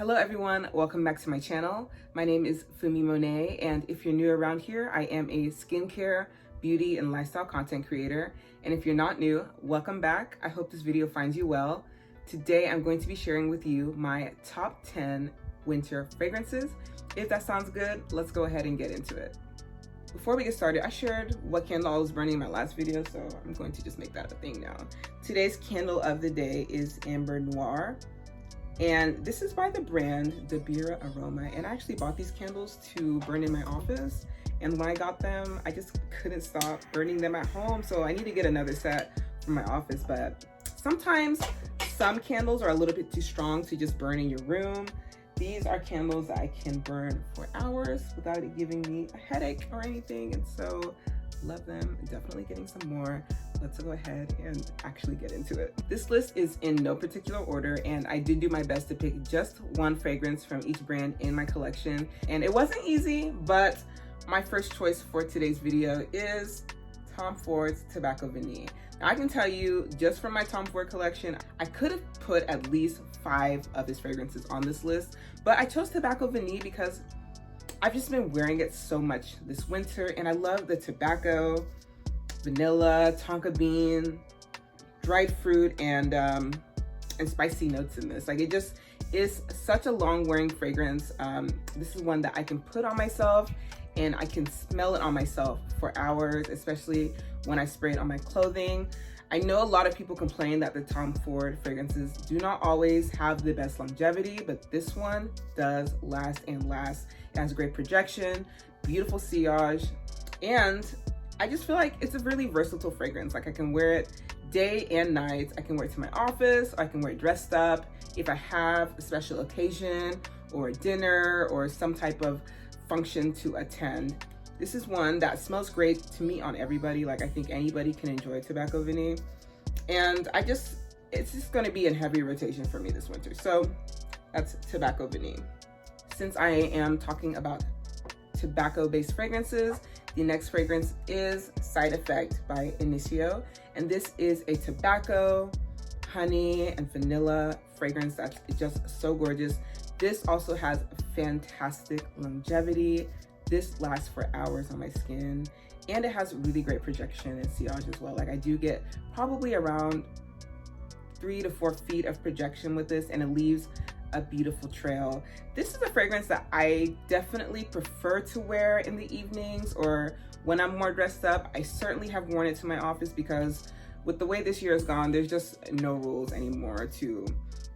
Hello everyone, welcome back to my channel. My name is Fumi Monet, and if you're new around here, I am a skincare, beauty, and lifestyle content creator. And if you're not new, welcome back. I hope this video finds you well. Today I'm going to be sharing with you my top 10 winter fragrances. If that sounds good, let's go ahead and get into it. Before we get started, I shared what candle I was burning in my last video, so I'm going to just make that a thing now. Today's candle of the day is Amber Noir. And this is by the brand De Bira Aroma. And I actually bought these candles to burn in my office. And when I got them, I just couldn't stop burning them at home. So I need to get another set for my office. But sometimes some candles are a little bit too strong to just burn in your room. These are candles that I can burn for hours without it giving me a headache or anything. And so love them, definitely getting some more. Let's go ahead and actually get into it. This list is in no particular order, and I did do my best to pick just one fragrance from each brand in my collection. And it wasn't easy, but my first choice for today's video is Tom Ford's Tobacco Vanille. Now I can tell you, just from my Tom Ford collection, I could have put at least 5 of his fragrances on this list, but I chose Tobacco Vanille because I've just been wearing it so much this winter, and I love the tobacco, vanilla, tonka bean, dried fruit, and spicy notes in this. Like, it just is such a long wearing fragrance. This is one that I can put on myself and I can smell it on myself for hours, especially when I spray it on my clothing. I know a lot of people complain that the Tom Ford fragrances do not always have the best longevity, but this one does last and last. It has great projection, beautiful sillage, and I just feel like it's a really versatile fragrance. Like, I can wear it day and night. I can wear it to my office, or I can wear it dressed up if I have a special occasion or a dinner or some type of function to attend. This is one that smells great to me on everybody. Like, I think anybody can enjoy Tobacco Vanille. And it's just gonna be in heavy rotation for me this winter. So that's Tobacco Vanille. Since I am talking about tobacco-based fragrances, the next fragrance is Side Effect by Initio. And this is a tobacco, honey, and vanilla fragrance that's just so gorgeous. This also has fantastic longevity. This lasts for hours on my skin, and it has really great projection and sillage as well. Like, I do get probably around 3 to 4 feet of projection with this, and it leaves a beautiful trail. This is a fragrance that I definitely prefer to wear in the evenings or when I'm more dressed up. I certainly have worn it to my office because with the way this year has gone, there's just no rules anymore to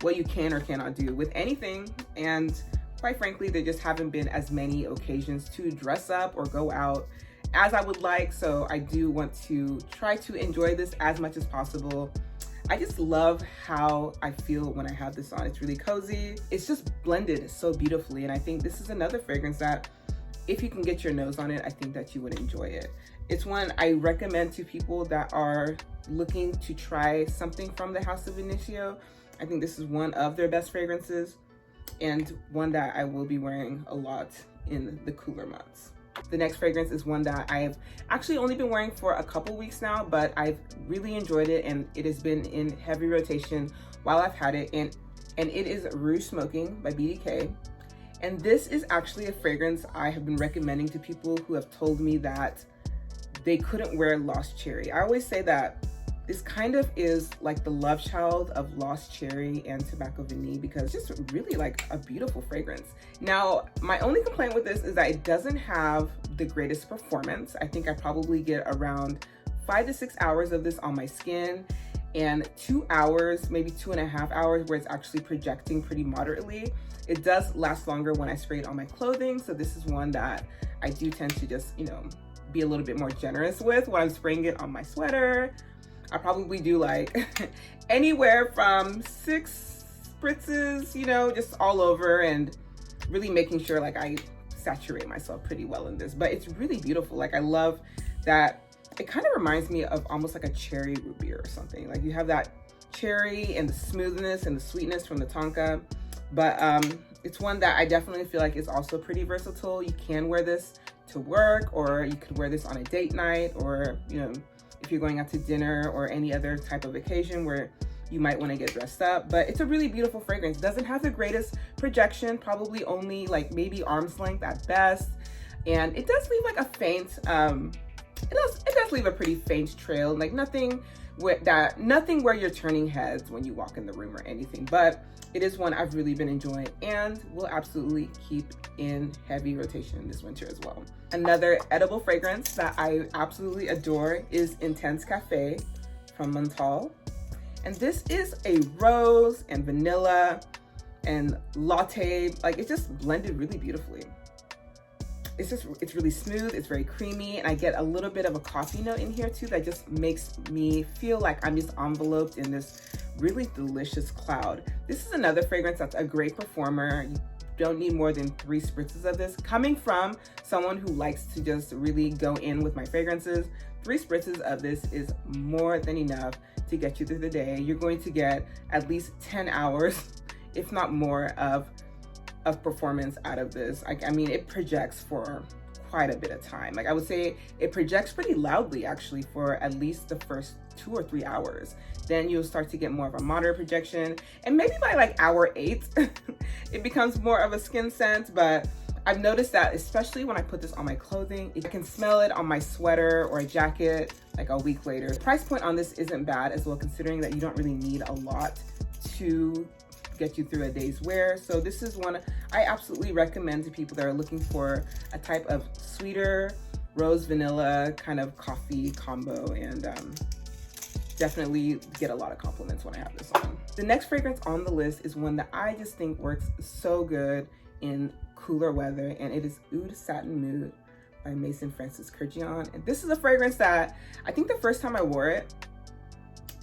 what you can or cannot do with anything. And quite frankly, there just haven't been as many occasions to dress up or go out as I would like. So I do want to try to enjoy this as much as possible. I just love how I feel when I have this on. It's really cozy. It's just blended so beautifully. And I think this is another fragrance that if you can get your nose on it, I think that you would enjoy it. It's one I recommend to people that are looking to try something from the House of Initio. I think this is one of their best fragrances and one that I will be wearing a lot in the cooler months. The next fragrance is one that I've actually only been wearing for a couple weeks now, but I've really enjoyed it, and it has been in heavy rotation while I've had it, and it is Rouge Smoking by BDK. And this is actually a fragrance I have been recommending to people who have told me that they couldn't wear Lost Cherry. I always say that this kind of is like the love child of Lost Cherry and Tobacco Vanille because it's just really like a beautiful fragrance. Now, my only complaint with this is that it doesn't have the greatest performance. I think I probably get around 5 to 6 hours of this on my skin, and 2 hours, maybe 2.5 hours where it's actually projecting pretty moderately. It does last longer when I spray it on my clothing. So this is one that I do tend to just, be a little bit more generous with when I'm spraying it on my sweater. I probably do like anywhere from 6 spritzes, just all over, and really making sure like I saturate myself pretty well in this. But it's really beautiful. Like, I love that it kind of reminds me of almost like a cherry root beer or something. Like, you have that cherry and the smoothness and the sweetness from the tonka. But it's one that I definitely feel like is also pretty versatile. You can wear this to work, or you could wear this on a date night, or if you're going out to dinner or any other type of occasion where you might want to get dressed up. But it's a really beautiful fragrance. It doesn't have the greatest projection, probably only like maybe arm's length at best. And it does leave like a faint, it does leave a pretty faint trail, like nothing where you're turning heads when you walk in the room or anything. But it is one I've really been enjoying and will absolutely keep in heavy rotation this winter as well. Another edible fragrance that I absolutely adore is Intense Cafe from MONTALE. And this is a rose and vanilla and latte, like it's just blended really beautifully. It's really smooth, it's very creamy, and I get a little bit of a coffee note in here too that just makes me feel like I'm just enveloped in this really delicious cloud. This is another fragrance that's a great performer. You don't need more than 3 spritzes of this. Coming from someone who likes to just really go in with my fragrances, 3 spritzes of this is more than enough to get you through the day. You're going to get at least 10 hours, if not more, of performance out of this. I mean, it projects for quite a bit of time. Like I would say it projects pretty loudly actually for at least the first 2 or 3 hours. Then you'll start to get more of a moderate projection. And maybe by like hour 8, it becomes more of a skin scent. But I've noticed that especially when I put this on my clothing, I can smell it on my sweater or a jacket like a week later. The price point on this isn't bad as well, considering that you don't really need a lot to get you through a day's wear. So this is one I absolutely recommend to people that are looking for a type of sweeter rose vanilla kind of coffee combo, and definitely get a lot of compliments when I have this on. The next fragrance on the list is one that I just think works so good in cooler weather, and it is Oud Satin Mood by Maison Francis Kurkdjian. And this is a fragrance that I think the first time I wore it,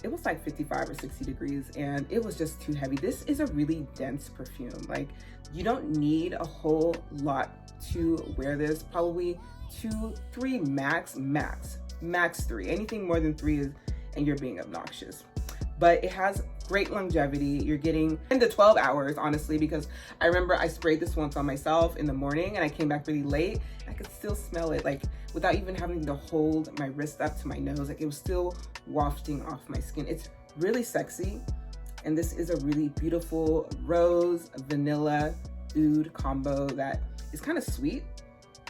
it was like 55 or 60 degrees and it was just too heavy. This is a really dense perfume. Like you don't need a whole lot to wear this. Probably 2, 3 max 3. Anything more than 3 is, and you're being obnoxious. But it has great longevity. You're getting 10 to 12 hours, honestly, because I remember I sprayed this once on myself in the morning and I came back really late. I could still smell it, like without even having to hold my wrist up to my nose. Like it was still wafting off my skin. It's really sexy. And this is a really beautiful rose, vanilla, oud combo that is kind of sweet.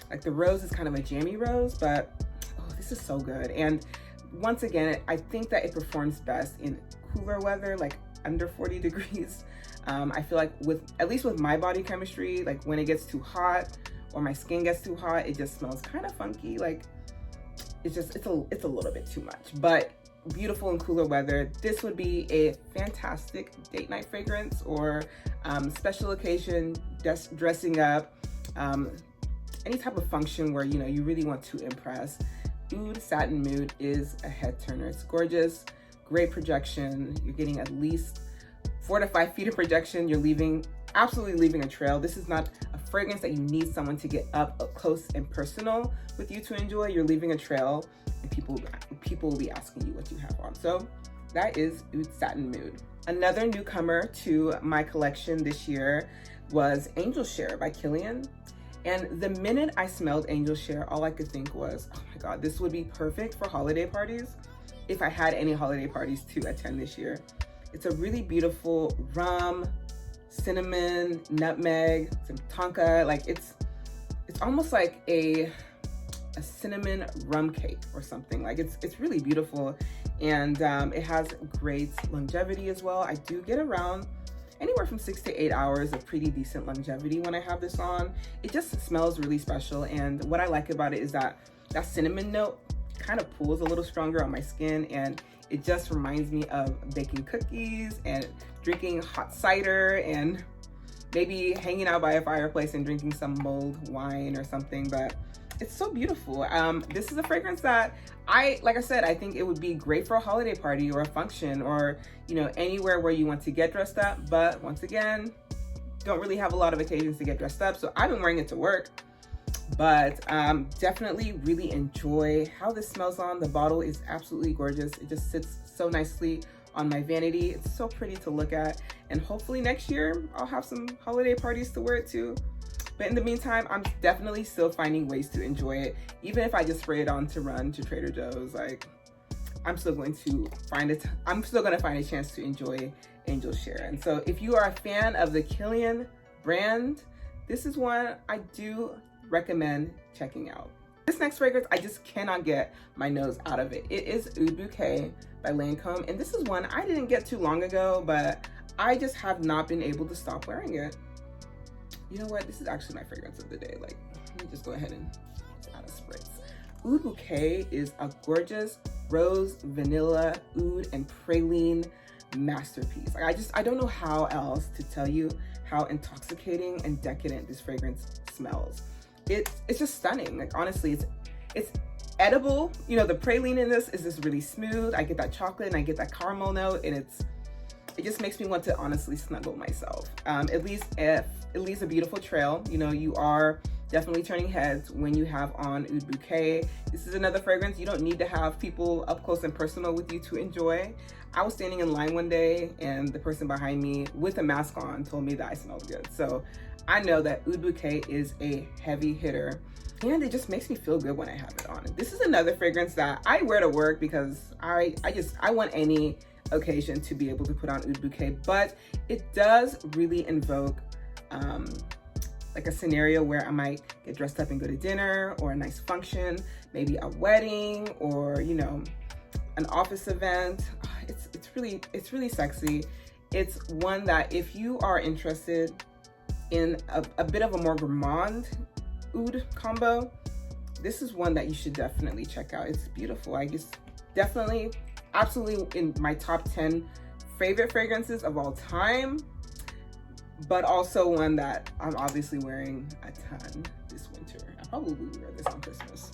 Like the rose is kind of a jammy rose, but oh, this is so good. And once again, I think that it performs best in cooler weather, like under 40 degrees. I feel like at least with my body chemistry, like when it gets too hot or my skin gets too hot, it just smells kind of funky. Like it's a little bit too much, but beautiful in cooler weather. This would be a fantastic date night fragrance or special occasion, dressing up, any type of function where, you know, you really want to impress. Oud Satin Mood is a head turner. It's gorgeous, great projection. You're getting at least 4 to 5 feet of projection. You're absolutely leaving a trail. This is not a fragrance that you need someone to get up close and personal with you to enjoy. You're leaving a trail and people will be asking you what you have on. So that is Oud Satin Mood. Another newcomer to my collection this year was Angel Share by KILIAN. And the minute I smelled Angel Share, all I could think was, oh my God, this would be perfect for holiday parties if I had any holiday parties to attend this year. It's a really beautiful rum, cinnamon, nutmeg, some tonka. Like it's almost like a cinnamon rum cake or something. Like it's really beautiful. And it has great longevity as well. I do get around anywhere from 6 to 8 hours of pretty decent longevity when I have this on. It just smells really special. And what I like about it is that cinnamon note kind of pulls a little stronger on my skin, and it just reminds me of baking cookies and drinking hot cider and maybe hanging out by a fireplace and drinking some mulled wine or something. But it's so beautiful. This is a fragrance that like I said, I think it would be great for a holiday party or a function or, you know, anywhere where you want to get dressed up. But once again, don't really have a lot of occasions to get dressed up. So I've been wearing it to work, but definitely really enjoy how this smells on. The bottle is absolutely gorgeous. It just sits so nicely on my vanity. It's so pretty to look at. And hopefully next year I'll have some holiday parties to wear it to. But in the meantime, I'm definitely still finding ways to enjoy it. Even if I just spray it on to run to Trader Joe's, like I'm still going to find a chance to enjoy Angel Share. And so if you are a fan of the Kilian brand, this is one I do recommend checking out. This next fragrance, I just cannot get my nose out of it. It is Oud Bouquet by Lancome, and this is one I didn't get too long ago, but I just have not been able to stop wearing it. You know what? This is actually my fragrance of the day. Like, let me just go ahead and add a spritz. Oud Bouquet is a gorgeous rose, vanilla, oud, and praline masterpiece. Like, I don't know how else to tell you how intoxicating and decadent this fragrance smells. It's just stunning. Like, honestly, it's edible. You know, the praline in this is just really smooth. I get that chocolate and I get that caramel note, and it just makes me want to honestly snuggle myself. It leaves a beautiful trail. You know, you are definitely turning heads when you have on Oud Bouquet. This is another fragrance you don't need to have people up close and personal with you to enjoy. I was standing in line one day and the person behind me with a mask on told me that I smelled good. So I know that Oud Bouquet is a heavy hitter, and it just makes me feel good when I have it on. This is another fragrance that I wear to work because I want any occasion to be able to put on Oud Bouquet, but it does really invoke like a scenario where I might get dressed up and go to dinner, or a nice function, maybe a wedding, or, you know, an office event. It's really sexy. It's one that if you are interested in a bit of a more gourmand oud combo, this is one that you should definitely check out. It's beautiful. I just definitely, absolutely in my top 10 favorite fragrances of all time, but also one that I'm obviously wearing a ton this winter. I probably wear this on Christmas.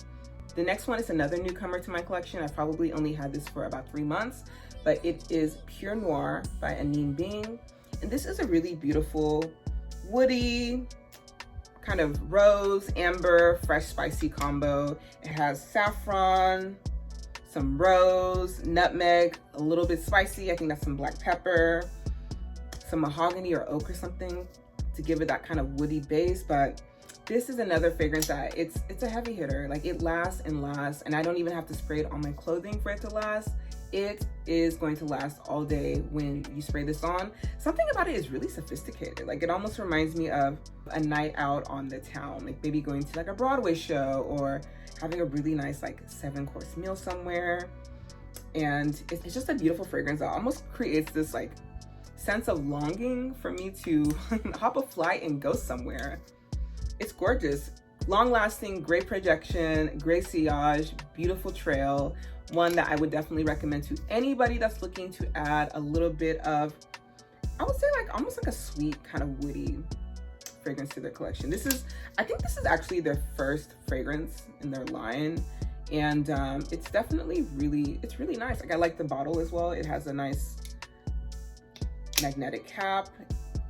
The next one is another newcomer to my collection. I've probably only had this for about 3 months, but it is Pure Noir by ANINE. And this is a really beautiful, woody, kind of rose, amber, fresh, spicy combo. It has saffron, some rose, nutmeg, a little bit spicy. I think that's some black pepper, some mahogany or oak or something to give it that kind of woody base. But this is another fragrance that it's a heavy hitter. Like, it lasts and lasts, and I don't even have to spray it on my clothing for it to last. It is going to last all day when you spray this on. Something about it is really sophisticated. Like, it almost reminds me of a night out on the town, like maybe going to like a Broadway show or having a really nice like 7-course meal somewhere. And it's just a beautiful fragrance that almost creates this like sense of longing for me to hop a flight and go somewhere. It's gorgeous, long lasting, great projection, great sillage, beautiful trail. One that I would definitely recommend to anybody that's looking to add a little bit of, I would say like almost like a sweet kind of woody fragrance to their collection. I think this is actually their first fragrance in their line. And it's definitely it's really nice. Like, I like the bottle as well. It has a nice magnetic cap.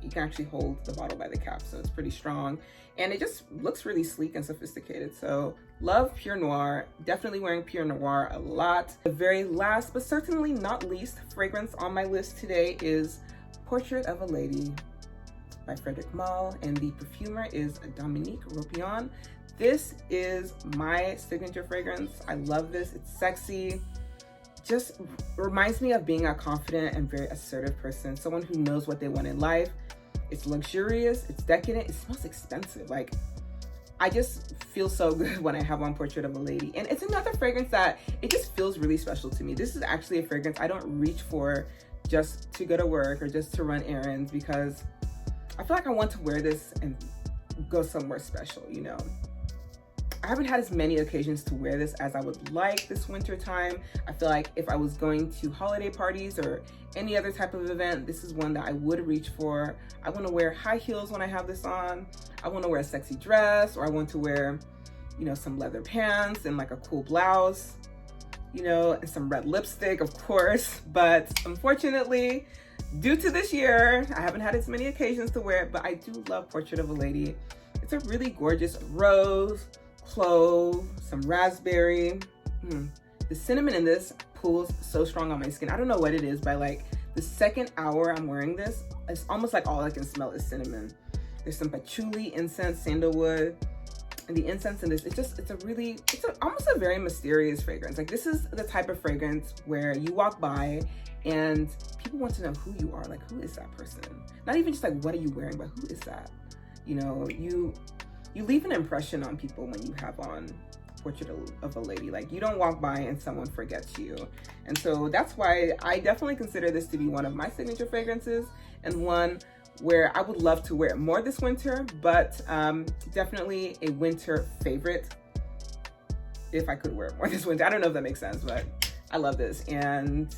You can actually hold the bottle by the cap, so it's pretty strong. And it just looks really sleek and sophisticated. So love Pure Noir, definitely wearing Pure Noir a lot. The very last, but certainly not least, fragrance on my list today is Portrait of a Lady by FREDERIC MALLE, and the perfumer is Dominique Ropion. This is my signature fragrance. I love this, it's sexy. Just reminds me of being a confident and very assertive person, someone who knows what they want in life. It's luxurious, it's decadent, it smells expensive. Like, I just feel so good when I have on Portrait of a Lady. And it's another fragrance that it just feels really special to me. This is actually a fragrance I don't reach for just to go to work or just to run errands, because I feel like I want to wear this and go somewhere special, you know? I haven't had as many occasions to wear this as I would like this winter time. I feel like if I was going to holiday parties or any other type of event, this is one that I would reach for. I want to wear high heels when I have this on. I want to wear a sexy dress, or I want to wear, you know, some leather pants and like a cool blouse, you know, and some red lipstick, of course. But unfortunately, due to this year, I haven't had as many occasions to wear it, but I do love Portrait of a Lady. It's a really gorgeous rose, clove, some raspberry. The cinnamon in this pulls so strong on my skin. I don't know what it is, but like the second hour I'm wearing this, it's almost like all I can smell is cinnamon. There's some patchouli, incense, sandalwood, And the incense in this, it's almost a very mysterious fragrance. Like, this is the type of fragrance where you walk by and people want to know who you are. Like, who is that person? Not even just like, what are you wearing, but who is that? You know, you leave an impression on people when you have on Portrait of a Lady. Like, you don't walk by and someone forgets you. And so that's why I definitely consider this to be one of my signature fragrances, and one where I would love to wear it more this winter, but definitely a winter favorite if I could wear it more this winter. I don't know if that makes sense, but I love this, and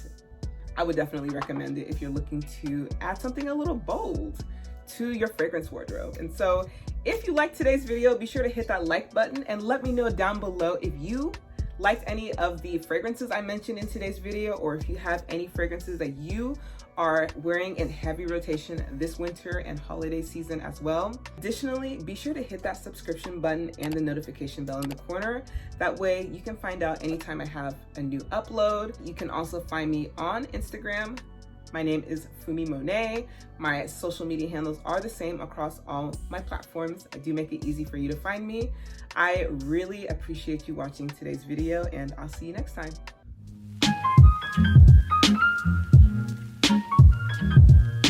I would definitely recommend it if you're looking to add something a little bold to your fragrance wardrobe. And so if you liked today's video, be sure to hit that like button and let me know down below if you liked any of the fragrances I mentioned in today's video, or if you have any fragrances that you are wearing in heavy rotation this winter and holiday season as well. Additionally, be sure to hit that subscription button and the notification bell in the corner. That way you can find out anytime I have a new upload. You can also find me on Instagram. My name is Fumi Monet. My social media handles are the same across all my platforms. I do make it easy for you to find me. I really appreciate you watching today's video, and I'll see you next time.